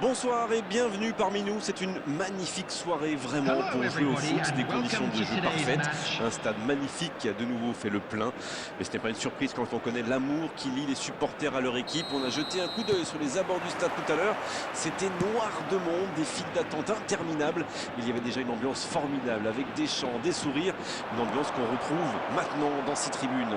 Bonsoir et bienvenue parmi nous. C'est une magnifique soirée vraiment pour jouer au foot, des conditions de jeu parfaites, un stade magnifique qui a de nouveau fait le plein. Mais ce n'est pas une surprise quand on connaît l'amour qui lie les supporters à leur équipe. On a jeté un coup d'œil sur les abords du stade tout à l'heure. C'était noir de monde, des files d'attente interminables. Il y avait déjà une ambiance formidable avec des chants, des sourires, une ambiance qu'on retrouve maintenant dans ces tribunes.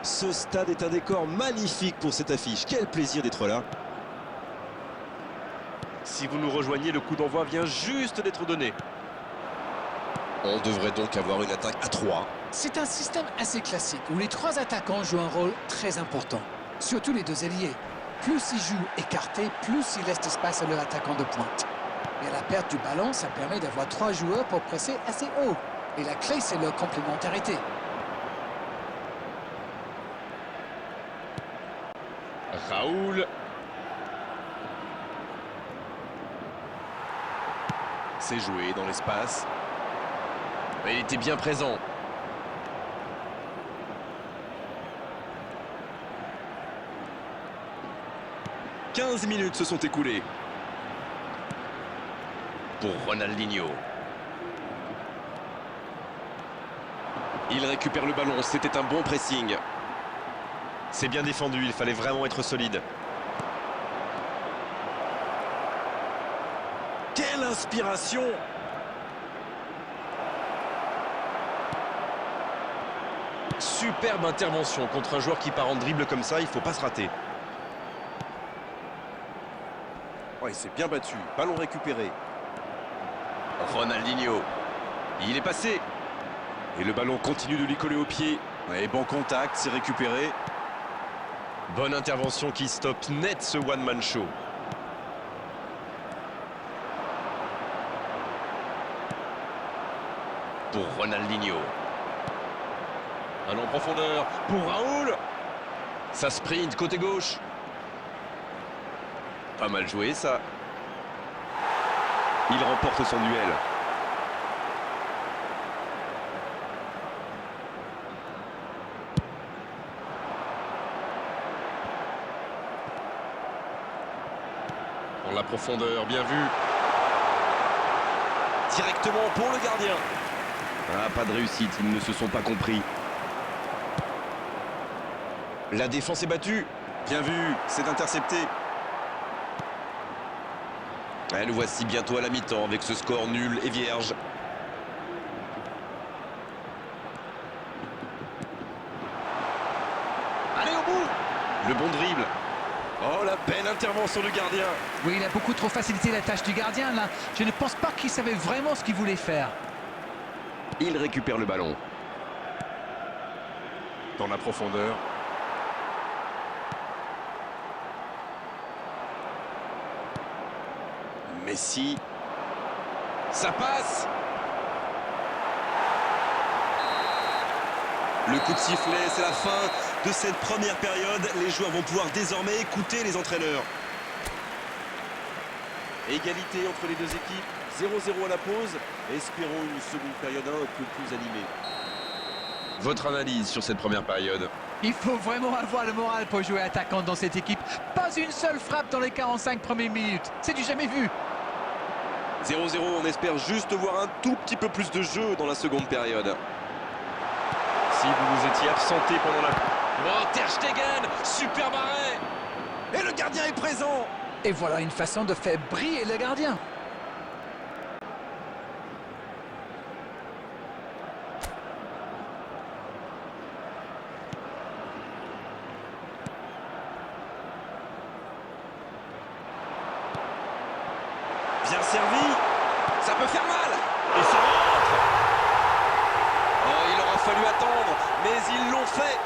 Ce stade est un décor magnifique pour cette affiche. Quel plaisir d'être là. Si vous nous rejoignez, le coup d'envoi vient juste d'être donné. On devrait donc avoir une attaque à 3. C'est un système assez classique où les trois attaquants jouent un rôle très important. Surtout les deux ailiers. Plus ils jouent écartés, plus ils laissent espace à leur attaquant de pointe. Et à la perte du ballon, ça permet d'avoir trois joueurs pour presser assez haut. Et la clé, c'est leur complémentarité. Raoul. C'est joué dans l'espace. Il était bien présent. « 15 minutes se sont écoulées. Pour Ronaldinho. Il récupère le ballon, c'était un bon pressing. C'est bien défendu, il fallait vraiment être solide. Quelle inspiration! Superbe intervention contre un joueur qui part en dribble comme ça, il ne faut pas se rater. Ouais, il s'est bien battu, ballon récupéré. Ronaldinho, il est passé. Et le ballon continue de lui coller au pied. Ouais, bon contact, c'est récupéré. Bonne intervention qui stoppe net ce one-man show. Pour Ronaldinho. Allons en profondeur pour Raoul. Ça sprint côté gauche. Pas mal joué ça. Il remporte son duel. Dans la profondeur, bien vu. Directement pour le gardien. Ah, pas de réussite, ils ne se sont pas compris. La défense est battue. Bien vu, c'est intercepté. Et le voici bientôt à la mi-temps avec ce score nul et vierge. Allez au bout. Le bon dribble. Oh, la belle intervention du gardien. Oui, il a beaucoup trop facilité la tâche du gardien, là. Je ne pense pas qu'il savait vraiment ce qu'il voulait faire. Il récupère le ballon. Dans la profondeur. Messi. Ça passe. Le coup de sifflet, c'est la fin de cette première période. Les joueurs vont pouvoir désormais écouter les entraîneurs. Égalité entre les deux équipes. 0-0 à la pause. Espérons une seconde période un peu plus animée. Votre analyse sur cette première période? Il faut vraiment avoir le moral pour jouer attaquant dans cette équipe. Pas une seule frappe dans les 45 premières minutes. C'est du jamais vu. 0-0, on espère juste voir un tout petit peu plus de jeu dans la seconde période. Si vous vous étiez absenté pendant la... Oh, Ter Stegen, super arrêt. Et le gardien est présent. Et voilà une façon de faire briller le gardien. Bien servi. Ça peut faire mal. Et ça rentre. Oh, il aura fallu attendre, mais ils l'ont fait.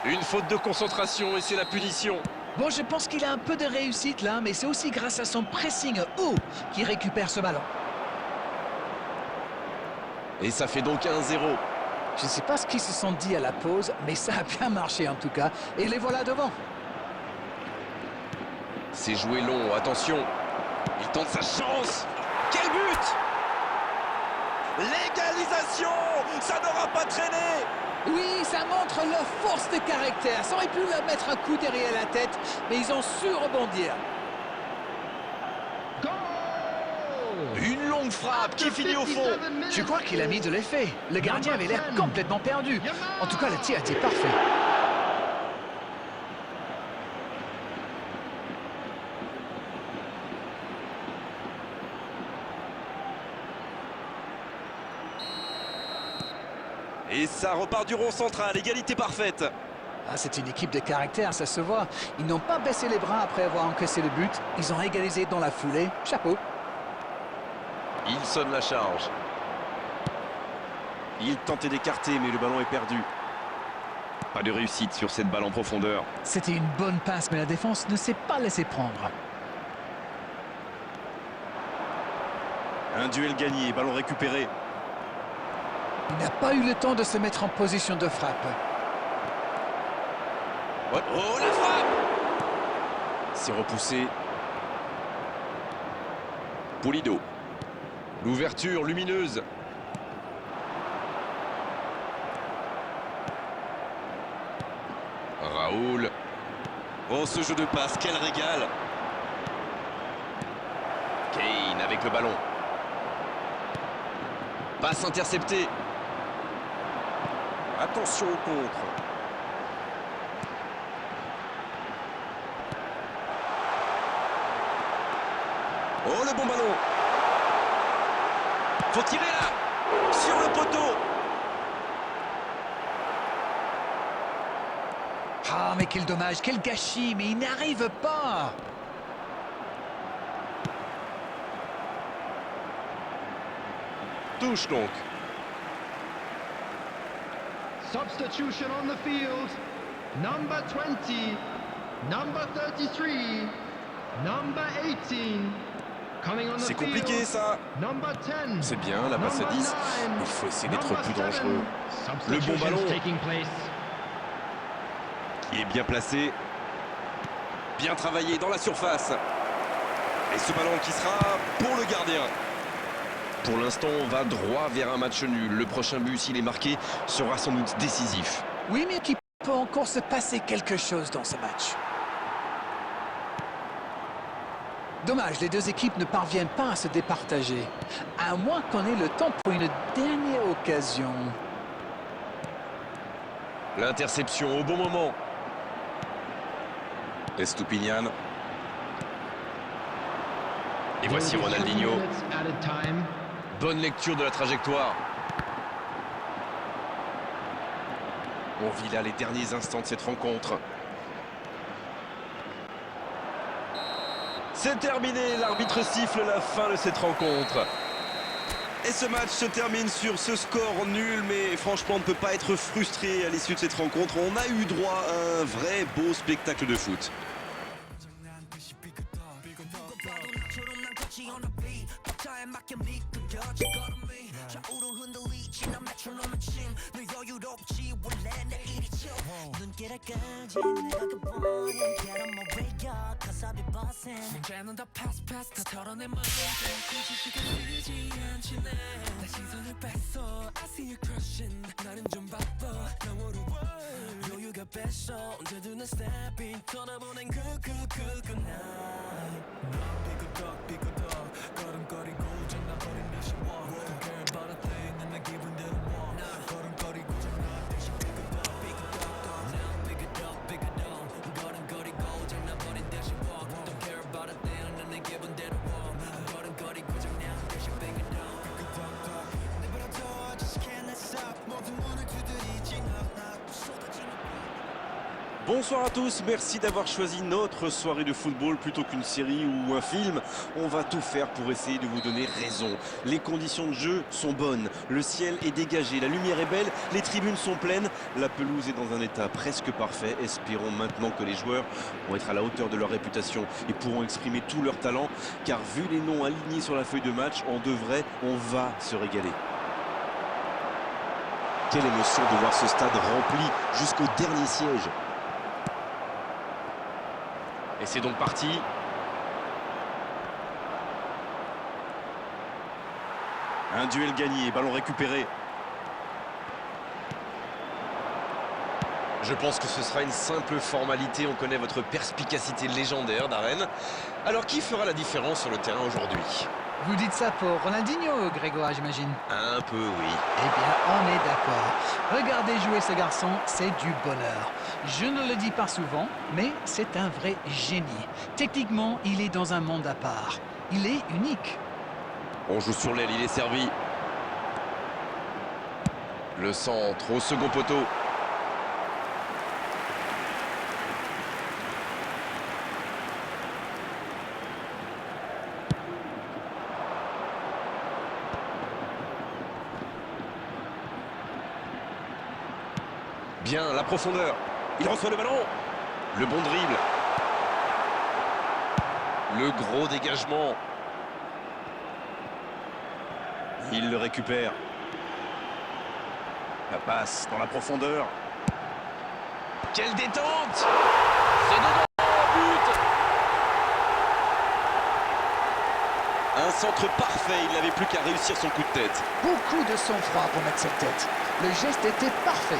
Une faute de concentration et c'est la punition. Bon, je pense qu'il a un peu de réussite là, mais c'est aussi grâce à son pressing haut qu'il récupère ce ballon. Et ça fait donc 1-0. Je ne sais pas ce qu'ils se sont dit à la pause, mais ça a bien marché en tout cas. Et les voilà devant. C'est joué long, attention. Il tente sa chance. Quel but! L'égalisation! Ça n'aura pas traîné! Oui, ça montre leur force de caractère. Ça aurait pu leur mettre un coup derrière la tête, mais ils ont su rebondir. Une longue frappe qui finit au fond. Je crois qu'il a mis de l'effet. Le gardien avait l'air complètement perdu. En tout cas, le tir était parfait. Et ça repart du rond central, égalité parfaite. Ah, c'est une équipe de caractère, ça se voit. Ils n'ont pas baissé les bras après avoir encaissé le but. Ils ont égalisé dans la foulée. Chapeau. Il sonne la charge. Il tentait d'écarter, mais le ballon est perdu. Pas de réussite sur cette balle en profondeur. C'était une bonne passe, mais la défense ne s'est pas laissée prendre. Un duel gagné, ballon récupéré. Il n'a pas eu le temps de se mettre en position de frappe. Oh, la frappe! C'est repoussé. Pulido. L'ouverture lumineuse. Raoul. Oh, ce jeu de passe, quel régal! Kane avec le ballon. Passe interceptée. Attention au contre. Oh, le bon ballon. Faut tirer là. Sur le poteau. Ah, mais quel dommage, quel gâchis, mais il n'arrive pas. Touche donc. Substitution on the field. Number 20, number 33, number 18. Coming on the C'est field. compliqué ça. Number 10. C'est bien la passe à 10. Il faut essayer d'être plus dangereux. Le bon ballon qui est bien placé. Bien travaillé dans la surface. Et ce ballon qui sera pour le gardien. Pour l'instant, on va droit vers un match nul. Le prochain but, s'il est marqué, sera sans doute décisif. Oui, mais il peut encore se passer quelque chose dans ce match. Dommage, les deux équipes ne parviennent pas à se départager. À moins qu'on ait le temps pour une dernière occasion. L'interception au bon moment. Estupiñán. Et voici Ronaldinho. Bonne lecture de la trajectoire. On vit là les derniers instants de cette rencontre. C'est terminé, l'arbitre siffle la fin de cette rencontre. Et ce match se termine sur ce score nul, mais franchement on ne peut pas être frustré à l'issue de cette rencontre. On a eu droit à un vrai beau spectacle de foot. Bonsoir à tous, merci d'avoir choisi notre soirée de football plutôt qu'une série ou un film. On va tout faire pour essayer de vous donner raison. Les conditions de jeu sont bonnes, le ciel est dégagé, la lumière est belle, les tribunes sont pleines, la pelouse est dans un état presque parfait. Espérons maintenant que les joueurs vont être à la hauteur de leur réputation et pourront exprimer tout leur talent, car vu les noms alignés sur la feuille de match, on va se régaler. Quelle émotion de voir ce stade rempli jusqu'au dernier siège. Et c'est donc parti. Un duel gagné, ballon récupéré. Je pense que ce sera une simple formalité. On connaît votre perspicacité légendaire, Darren. Alors, qui fera la différence sur le terrain aujourd'hui? Vous dites ça pour Ronaldinho, Grégoire, j'imagine? Un peu, oui. Eh bien, on est d'accord. Regardez jouer ce garçon, c'est du bonheur. Je ne le dis pas souvent, mais c'est un vrai génie. Techniquement, il est dans un monde à part. Il est unique. On joue sur l'aile, il est servi. Le centre au second poteau. Bien, la profondeur. Il reçoit le ballon. Le bon dribble. Le gros dégagement. Il le récupère. La passe dans la profondeur. Quelle détente! C'est dedans, but! Un centre parfait, il n'avait plus qu'à réussir son coup de tête. Beaucoup de sang-froid pour mettre cette tête. Le geste était parfait.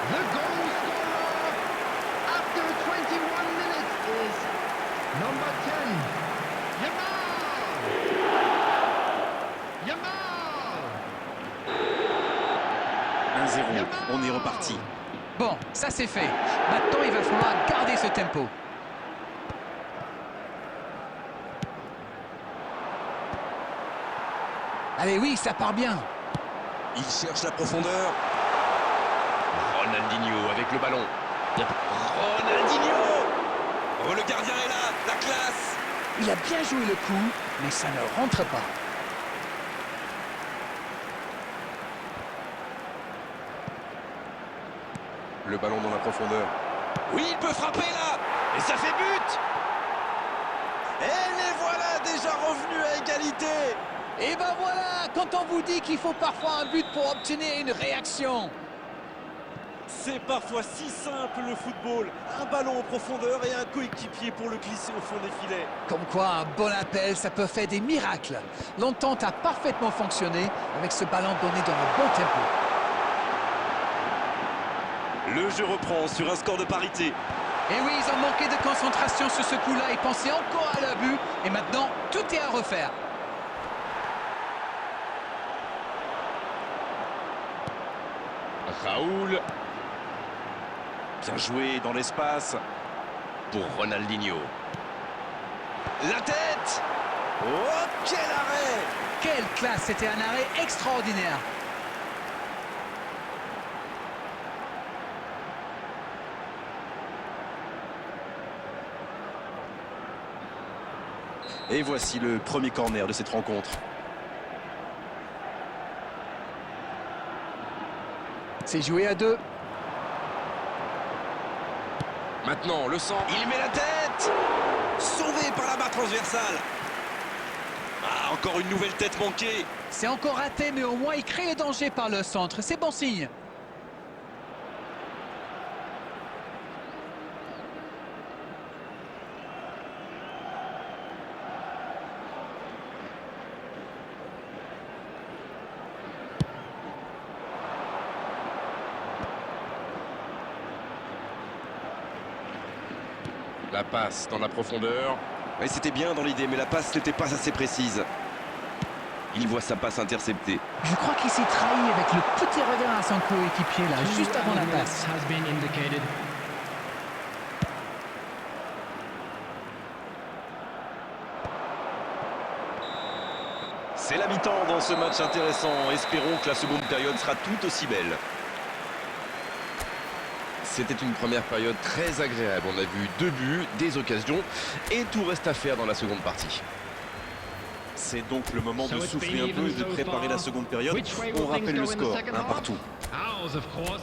The goal scorer after 21 minutes is number 10, Yamal. Yamal. 1-0, on est reparti. Bon, ça c'est fait. Maintenant, il va falloir garder ce tempo. Allez, oui, ça part bien. Il cherche la profondeur. Ronaldinho avec le ballon. Ronaldinho! Oh, le gardien est là, la classe! Il a bien joué le coup, mais ça ne rentre pas. Le ballon dans la profondeur. Oui, il peut frapper là! Et ça fait but! Et les voilà déjà revenus à égalité! Et ben voilà, quand on vous dit qu'il faut parfois un but pour obtenir une réaction. C'est parfois si simple le football. Un ballon en profondeur et un coéquipier pour le glisser au fond des filets. Comme quoi, un bon appel, ça peut faire des miracles. L'entente a parfaitement fonctionné avec ce ballon donné dans le bon tempo. Le jeu reprend sur un score de parité. Et oui, ils ont manqué de concentration sur ce coup-là. Ils pensaient encore à leur but. Et maintenant, tout est à refaire. Raoul. Bien joué dans l'espace. Pour Ronaldinho. La tête! Oh, quel arrêt! Quelle classe! C'était un arrêt extraordinaire. Et voici le premier corner de cette rencontre. C'est joué à deux. Maintenant, le centre. Il met la tête! Sauvé par la barre transversale. Ah, encore une nouvelle tête manquée. C'est encore raté, mais au moins il crée le danger par le centre. C'est bon signe. La passe dans la profondeur. Et c'était bien dans l'idée, mais la passe n'était pas assez précise. Il voit sa passe interceptée. Je crois qu'il s'est trahi avec le petit regard à son coéquipier là, juste avant la passe. Has been indicated. C'est la mi-temps dans ce match intéressant. Espérons que la seconde période sera tout aussi belle. C'était une première période très agréable. On a vu 2 buts, des occasions et tout reste à faire dans la seconde partie. C'est donc le moment de souffler un peu et de préparer la seconde période. On rappelle le score, 1 partout. Ours, of course.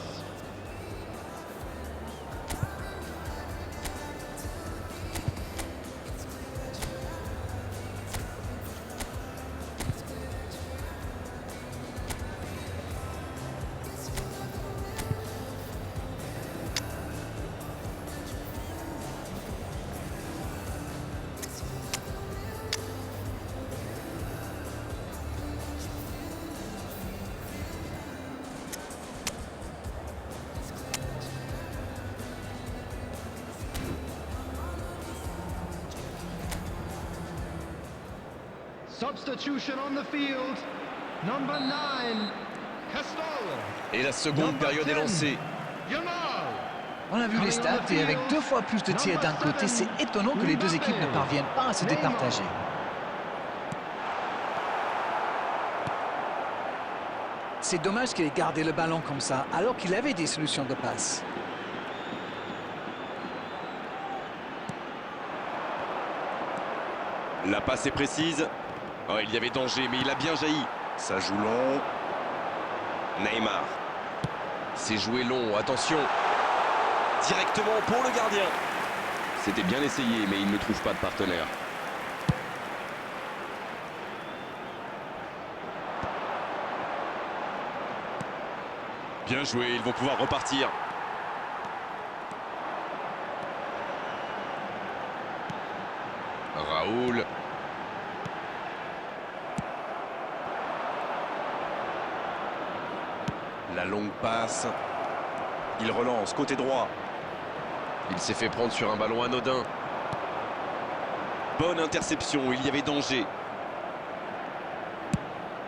Substitution on the field. Number 9, Castolo. Et la seconde période est lancée. Yamal. On a vu les stats et avec 2 fois plus de tirs d'un côté, c'est étonnant que les deux équipes ne parviennent pas à se départager. C'est dommage qu'il ait gardé le ballon comme ça, alors qu'il avait des solutions de passe. La passe est précise. Oh, il y avait danger, mais il a bien jailli. Ça joue long. Neymar. C'est joué long, attention. Directement pour le gardien. C'était bien essayé, mais il ne trouve pas de partenaire. Bien joué, ils vont pouvoir repartir. Raoul. La longue passe. Il relance, côté droit. Il s'est fait prendre sur un ballon anodin. Bonne interception, il y avait danger.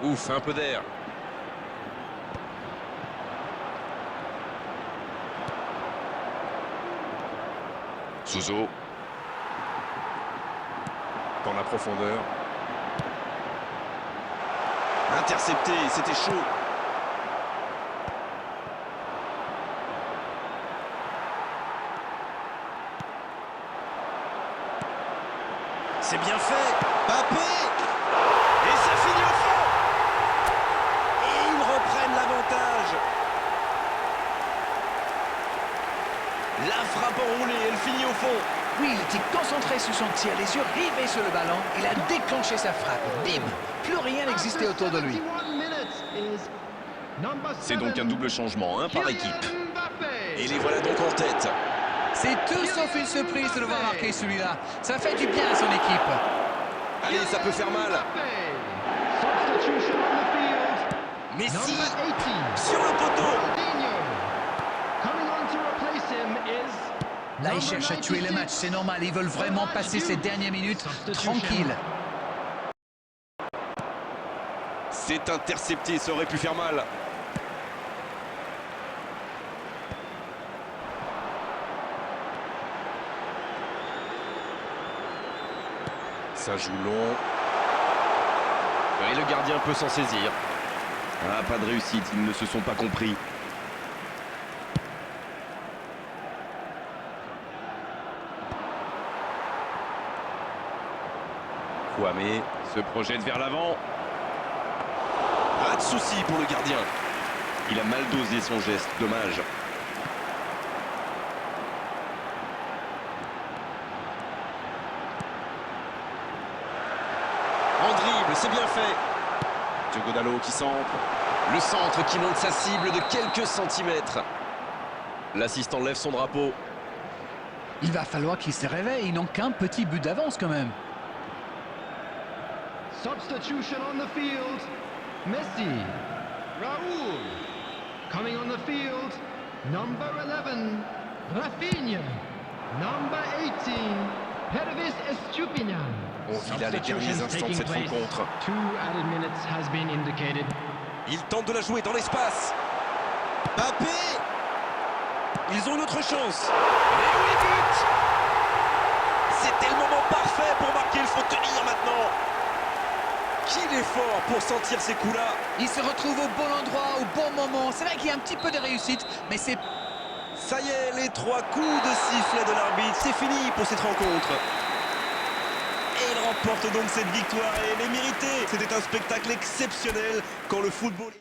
Ouf, un peu d'air. Souzo. Dans la profondeur. Intercepté, c'était chaud. C'est bien fait. Mbappé. Et ça finit au fond. Et ils reprennent l'avantage. La frappe enroulée, elle finit au fond. Oui, il était concentré sur son tir, les yeux rivés sur le ballon. Il a déclenché sa frappe. Bim! Plus rien n'existait autour de lui. C'est donc un double changement, un par équipe. Et les voilà donc en tête. C'est tout sauf une surprise de le voir marquer celui-là. Ça fait du bien à son équipe. Allez, ça peut faire mal. Messi sur le poteau. Là, ils cherchent à tuer le match, c'est normal. Ils veulent vraiment passer ces dernières minutes tranquilles. C'est intercepté, ça aurait pu faire mal. Ça joue long. Et le gardien peut s'en saisir. Ah, pas de réussite, ils ne se sont pas compris. Kwame se projette vers l'avant. Pas de souci pour le gardien. Il a mal dosé son geste, dommage. En dribble, c'est bien fait. Diogo Dalot qui centre. Le centre qui monte sa cible de quelques centimètres. L'assistant lève son drapeau. Il va falloir qu'il se réveille. Ils n'ont qu'un petit but d'avance quand même. Substitution on the field. Messi. Raoul. Coming on the field. Number 11. Rafinha. Number 18. Pervis Estupiñán. On vit là les derniers instants de cette rencontre. 2 added minutes has been indicated. Il tente de la jouer dans l'espace. Mbappé. Ils ont une autre chance. Et oui, but. C'était le moment parfait pour marquer. Il faut tenir maintenant. Qu'il est fort pour sentir ces coups-là. Il se retrouve au bon endroit, au bon moment. C'est vrai qu'il y a un petit peu de réussite, mais c'est... Ça y est, les 3 coups de sifflet de l'arbitre. C'est fini pour cette rencontre. Et il remporte donc cette victoire et elle est méritée. C'était un spectacle exceptionnel quand le football...